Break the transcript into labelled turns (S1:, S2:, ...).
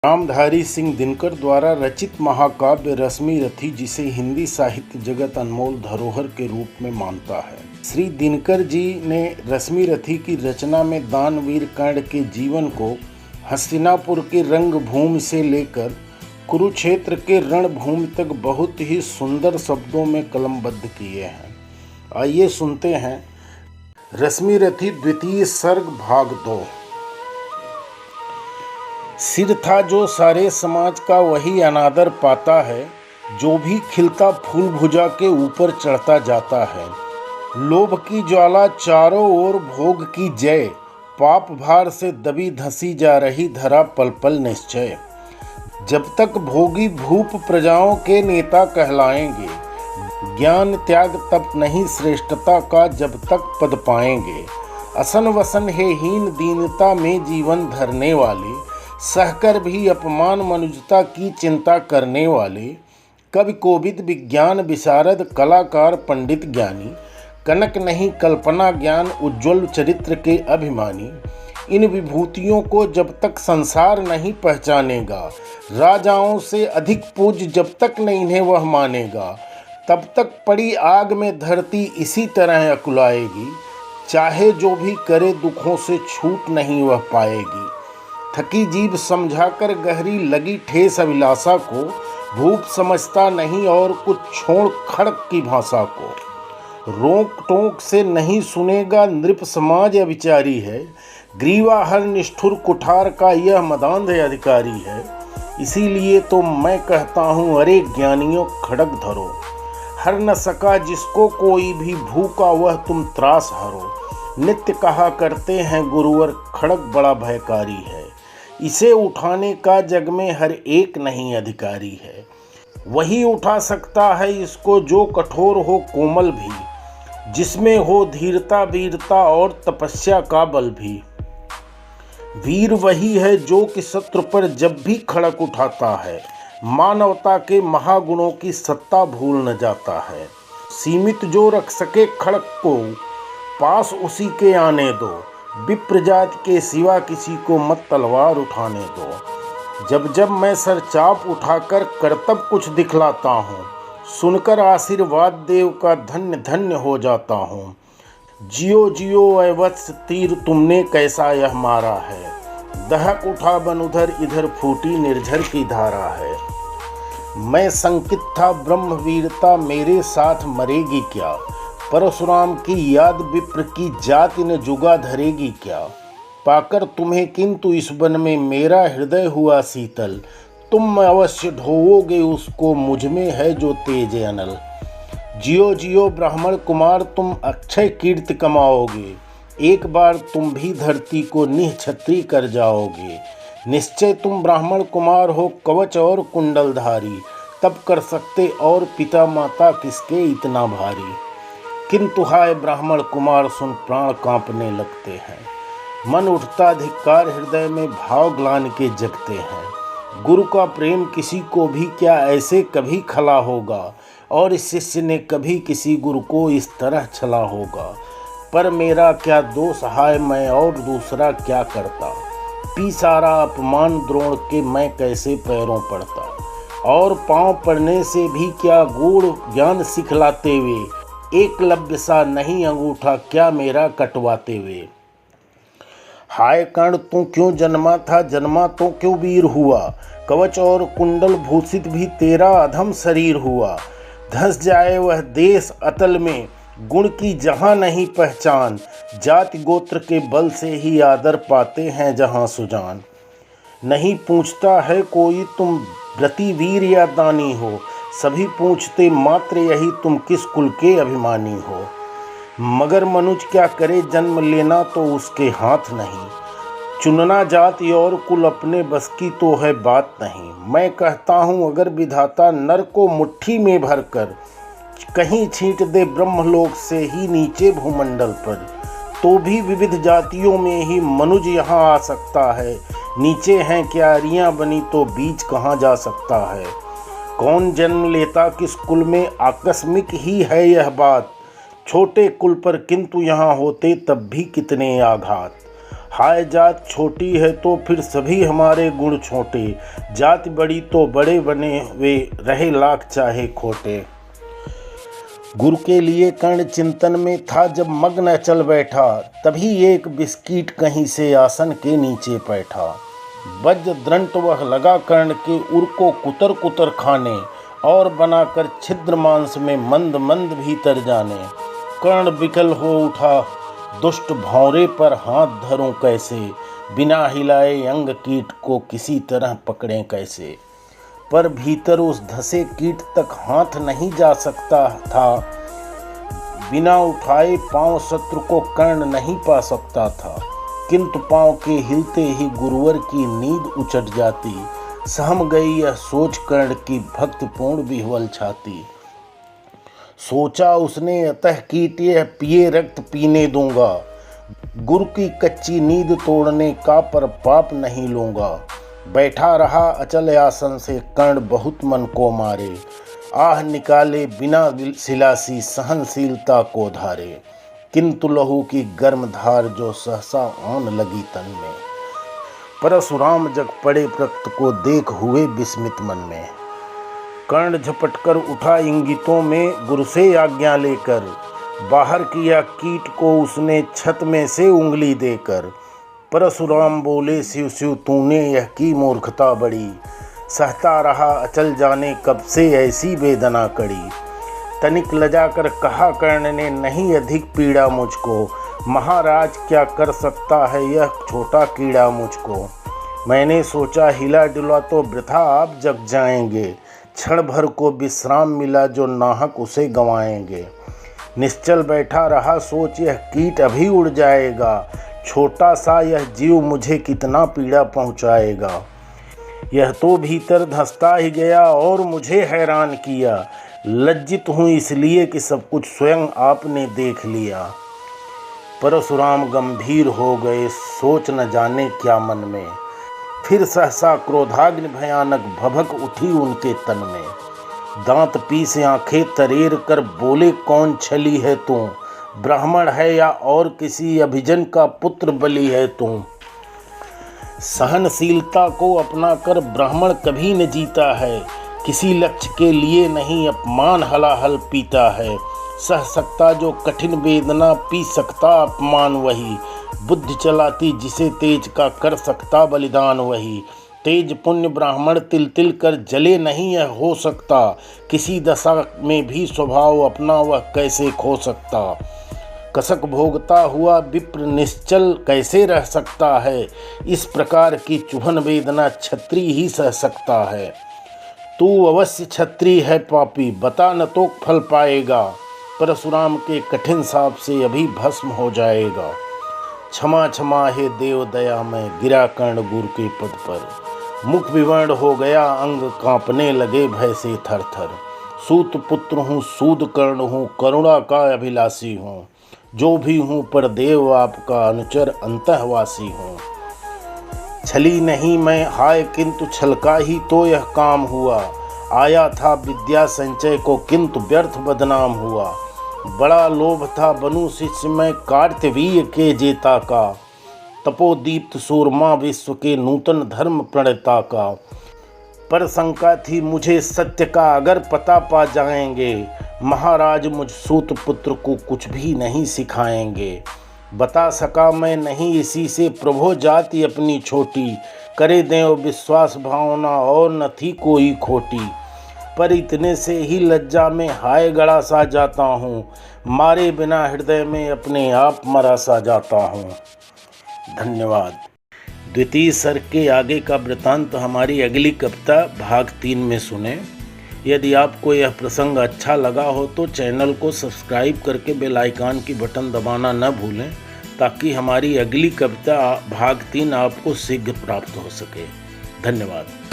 S1: रामधारी सिंह दिनकर द्वारा रचित महाकाव्य रश्मिरथी, जिसे हिंदी साहित्य जगत अनमोल धरोहर के रूप में मानता है। श्री दिनकर जी ने रश्मिरथी की रचना में दानवीर कर्ण के जीवन को हस्तिनापुर के रंगभूमि से लेकर कुरुक्षेत्र के रणभूमि तक बहुत ही सुंदर शब्दों में कलमबद्ध किए हैं। आइए सुनते हैं रश्मिरथी द्वितीय सर्ग भाग 2। सिर था जो सारे समाज का वही अनादर पाता है, जो भी खिलता फूल भुजा के ऊपर चढ़ता जाता है। लोभ की ज्वाला चारों ओर भोग की जय, पाप भार से दबी धसी जा रही धरा पल पल निश्चय। जब तक भोगी भूप प्रजाओं के नेता कहलाएंगे, ज्ञान त्याग तप नहीं श्रेष्ठता का जब तक पद पाएंगे। असन वसन है हीन दीनता में जीवन धरने वाले, सहकर भी अपमान मनुजता की चिंता करने वाले। कवि कोविद विज्ञान विशारद कलाकार पंडित ज्ञानी, कनक नहीं कल्पना ज्ञान उज्ज्वल चरित्र के अभिमानी। इन विभूतियों को जब तक संसार नहीं पहचानेगा, राजाओं से अधिक पूज्य जब तक नहीं इन्हें वह मानेगा, तब तक पड़ी आग में धरती इसी तरह अकुलाएगी। चाहे जो भी करे दुखों से छूट नहीं वह पाएगी। थकी जीभ समझाकर गहरी लगी ठेस अभिलाषा को, भूप समझता नहीं और कुछ छोड़ खड़क की भाषा को। रोक टोक से नहीं सुनेगा नृप समाज अविचारी है, ग्रीवा हर निष्ठुर कुठार का यह मदांध अधिकारी है। इसीलिए तो मैं कहता हूँ अरे ज्ञानियों खड़क धरो, हर न सका जिसको कोई भी भूखा वह तुम त्रास हरो। नित्य कहा करते हैं गुरुवर खड़क बड़ा भयकारी है, इसे उठाने का जग में हर एक नहीं अधिकारी है। वही उठा सकता है इसको जो कठोर हो कोमल भी, जिसमें हो धीरता वीरता और तपस्या का बल भी। वीर वही है जो कि शत्रु पर जब भी खड़क उठाता है, मानवता के महागुणों की सत्ता भूल न जाता है। सीमित जो रख सके खड़क को, पास उसी के आने दो। विप्र जाति के सिवा किसी को मत तलवार उठाने दो। जब जब मैं सर चाप उठाकर करतब कुछ दिखलाता हूँ, सुनकर आशीर्वाद देव का धन्य धन्य हो जाता हूँ। जियो जियो ऐ वत्स तीर तुमने कैसा यह मारा है, दहक उठा बन उधर इधर फूटी निर्झर की धारा है। मैं संकित था ब्रह्मवीरता मेरे साथ मरेगी क्या, परशुराम की याद विप्र की जाति ने जुगा धरेगी क्या। पाकर तुम्हें किंतु इस वन में मेरा हृदय हुआ शीतल, तुम अवश्य ढोओगे उसको मुझ में है जो तेज अनल। जियो जियो ब्राह्मण कुमार तुम अक्षय कीर्ति कमाओगे, एक बार तुम भी धरती को निःछत्री कर जाओगे। निश्चय तुम ब्राह्मण कुमार हो कवच और कुंडलधारी, तब कर सकते और पिता माता किसके इतना भारी। किंतु हाय ब्राह्मण कुमार सुन प्राण कांपने लगते हैं, मन उठता धिक्कार हृदय में भाव ग्लानि के जगते हैं। गुरु का प्रेम किसी को भी क्या ऐसे कभी खला होगा, और इस शिष्य ने कभी किसी गुरु को इस तरह छला होगा। पर मेरा क्या दोष हाय मैं और दूसरा क्या करता, पी सारा अपमान द्रोण के मैं कैसे पैरों पड़ता। और पांव पड़ने से भी क्या गूढ़ ज्ञान सिखलाते हुए, एकलव्य सा नहीं अंगूठा क्या मेरा कटवाते हुए। हाय कर्ण तू क्यों जन्मा था, जन्मा तो क्यों वीर हुआ, कवच और कुंडल भूषित भी तेरा अधम शरीर हुआ। धंस जाए वह देश अतल में, गुण की जहाँ नहीं पहचान, जाति गोत्र के बल से ही आदर पाते हैं जहाँ सुजान। नहीं पूछता है कोई तुम व्रती वीर या दानी हो, सभी पूछते मात्र यही तुम किस कुल के अभिमानी हो। मगर मनुज क्या करे जन्म लेना तो उसके हाथ नहीं, चुनना जाति और कुल अपने बस की तो है बात नहीं। मैं कहता हूँ अगर विधाता नर को मुट्ठी में भरकर कहीं छींट दे ब्रह्मलोक से ही नीचे भूमंडल पर, तो भी विविध जातियों में ही मनुज यहाँ आ सकता है। नीचे हैं क्यारियाँ बनी तो बीच कहाँ जा सकता है। कौन जन्म लेता किस कुल में आकस्मिक ही है यह बात, छोटे कुल पर किंतु यहाँ होते तब भी कितने आघात। हाय जात छोटी है तो फिर सभी हमारे गुण छोटे, जात बड़ी तो बड़े बने वे रहे लाख चाहे खोटे। गुरु के लिए कर्ण चिंतन में था जब मग्न चल बैठा, तभी एक बिस्किट कहीं से आसन के नीचे बैठा। वज्र दृंट वह लगा कर्ण के उर को कुतर कुतर खाने, और बनाकर छिद्र मांस में मंद मंद भीतर जाने। कर्ण विकल हो उठा दुष्ट भौरे पर हाथ धरूं कैसे, बिना हिलाए अंग कीट को किसी तरह पकड़ें कैसे। पर भीतर उस धसे कीट तक हाथ नहीं जा सकता था, बिना उठाए पांव शत्रु को कर्ण नहीं पा सकता था। किंतु पांव के हिलते ही गुरुवर की नींद उचट जाती, सहम गई यह सोच कर्ण की भक्तिपूर्ण विह्वल छाती। सोचा उसने अतः कीट यह पिए रक्त पीने दूंगा, गुरु की कच्ची नींद तोड़ने का पर पाप नहीं लूंगा। बैठा रहा अचल आसन से कर्ण बहुत मन को मारे, आह निकाले बिना सिलासी सहनशीलता को धारे। किंतु लहू की गर्म धार जो सहसा आन लगी तन में, परशुराम जग पड़े रक्त को देख हुए विस्मित मन में। कर्ण झपटकर उठा इंगितों में गुरु से आज्ञा लेकर, बाहर किया कीट को उसने छत में से उंगली देकर। परशुराम बोले शिव शिव तूने यह की मूर्खता बड़ी, सहता रहा अचल जाने कब से ऐसी वेदना कड़ी। तनिक लजाकर कहा कर्ण ने नहीं अधिक पीड़ा मुझको, महाराज क्या कर सकता है यह छोटा कीड़ा मुझको। मैंने सोचा हिला डुला तो वृथा आप जग जाएंगे, क्षण भर को विश्राम मिला जो नाहक उसे गंवाएंगे। निश्चल बैठा रहा सोच यह कीट अभी उड़ जाएगा, छोटा सा यह जीव मुझे कितना पीड़ा पहुंचाएगा। यह तो भीतर धंसता ही गया और मुझे हैरान किया, लज्जित हूँ इसलिए कि सब कुछ स्वयं आपने देख लिया। परशुराम गंभीर हो गए सोच न जाने क्या मन में, फिर सहसा क्रोधाग्नि भयानक भभक उठी उनके तन में। दांत पीस आंखें तरेर कर बोले कौन छली है तू, ब्राह्मण है या और किसी अभिजन का पुत्र बलि है तू। सहनशीलता को अपना कर ब्राह्मण कभी न जीता है, किसी लक्ष्य के लिए नहीं अपमान हलाहल पीता है। सह सकता जो कठिन वेदना, पी सकता अपमान वही, बुद्धि चलाती जिसे तेज का कर सकता बलिदान वही। तेज पुण्य ब्राह्मण तिल तिल कर जले नहीं यह हो सकता, किसी दशा में भी स्वभाव अपना वह कैसे खो सकता। कसक भोगता हुआ विप्र निश्चल कैसे रह सकता है, इस प्रकार की चुभन वेदना क्षत्रिय ही सह सकता है। तू अवश्य क्षत्रिय है पापी, बता न तो फल पाएगा, परशुराम के कठिन शाप से अभी भस्म हो जाएगा। क्षमा क्षमा हे देव दया में गिरा कर्ण गुरु के पद पर, मुख विवर्ण हो गया अंग कांपने लगे भय से थर थर। सूत पुत्र हूँ सूद कर्ण हूँ करुणा का अभिलाषी हूँ, जो भी हूँ पर देव आपका अनुचर अंतःवासी हूँ। छली नहीं मैं हाय किंतु छलका ही तो यह काम हुआ, आया था विद्या संचय को किंतु व्यर्थ बदनाम हुआ। बड़ा लोभ था बनूं शिष्य में कार्तवीर्य के जेता का, तपोदीप्त सूरमा विश्व के नूतन धर्म प्रणेता का। पर शंका थी मुझे सत्य का अगर पता पा जाएंगे, महाराज मुझ सूत पुत्र को कुछ भी नहीं सिखाएंगे। बता सका मैं नहीं इसी से प्रभो जाति अपनी छोटी, करे देव विश्वास भावना और न थी कोई खोटी। पर इतने से ही लज्जा में हाय गड़ा सा जाता हूँ, मारे बिना हृदय में अपने आप मरा सा जाता हूँ। धन्यवाद। द्वितीय सर्ग के आगे का वृतांत हमारी अगली कविता भाग 3 में सुने। यदि आपको यह प्रसंग अच्छा लगा हो तो चैनल को सब्सक्राइब करके बेल आइकन की बटन दबाना न भूलें, ताकि हमारी अगली कविता भाग 3 आपको शीघ्र प्राप्त हो सके। धन्यवाद।